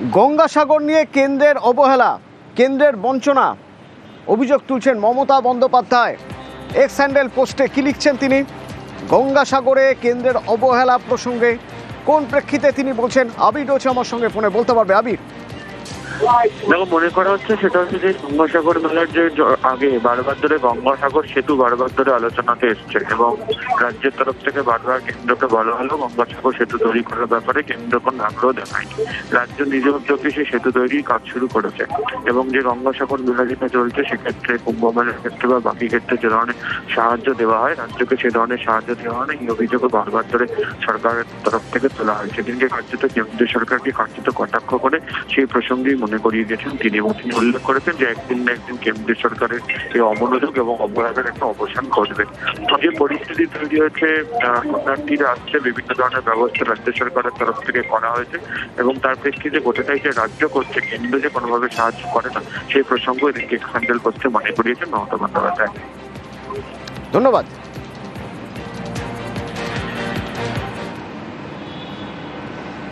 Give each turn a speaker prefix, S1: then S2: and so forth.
S1: গঙ্গাসাগর নিয়ে কেন্দ্রের অবহেলা, কেন্দ্রের বঞ্চনা অভিযোগ তুলছেন মমতা বন্দ্যোপাধ্যায়। এক্স হ্যান্ডেল পোস্টে কি লিখছেন তিনি? গঙ্গাসাগরে কেন্দ্রের অবহেলা প্রসঙ্গে কোন প্রেক্ষিতে তিনি বলছেন? আবির রয়েছে আমার সঙ্গে ফোনে, বলতে পারবে আবির?
S2: দেখো, মনে করা হচ্ছে সেটা হচ্ছে যে গঙ্গাসাগর মেলার যে আগে বারবার ধরে গঙ্গাসাগর সেতু বারবার ধরে আলোচনাতে এসছে এবং রাজ্যের তরফ থেকে বারবার কেন্দ্রকে বলা হলো গঙ্গাসাগর সেতু তৈরি করার ব্যাপারে কেন্দ্র কোনো আগ্রহ দেখায়নি। রাজ্য নিজ উদ্যোগে সেই সেতু তৈরির কাজ শুরু করেছে এবং যে গঙ্গাসাগর মেলা যেটা চলছে সেক্ষেত্রে কুম্ভ মেলার ক্ষেত্রে বা বাকি ক্ষেত্রে যে ধরনের সাহায্য দেওয়া হয় রাজ্যকে সে ধরনের সাহায্য দেওয়া হয় না, এই অভিযোগও বারবার ধরে সরকারের তরফ থেকে তোলা হয়। সেদিনকে কার্যত কেন্দ্রীয় সরকারকে কার্যত কটাক্ষ করে সেই প্রসঙ্গেই মনে করিয়ে দিয়েছেন তিনি, এবং তিনি উল্লেখ করেছেন যে একদিন না একদিন কেন্দ্রীয় সরকারের এই অমনোযোগ এবং অবহেলার একটা অবসান ঘটবে। যে পরিস্থিতি তৈরি হয়েছে, শরণার্থীরা আসছে, বিভিন্ন ধরনের ব্যবস্থা রাজ্য সরকারের তরফ থেকে করা হয়েছে এবং তার প্রেক্ষিতে গোটাটাই যে রাজ্য করছে, কেন্দ্র যে কোনোভাবে সাহায্য করে না, সেই প্রসঙ্গ এদিকে হ্যান্ডেল করতে মনে করিয়েছেন মমতা বন্দ্যোপাধ্যায়।
S1: ধন্যবাদ।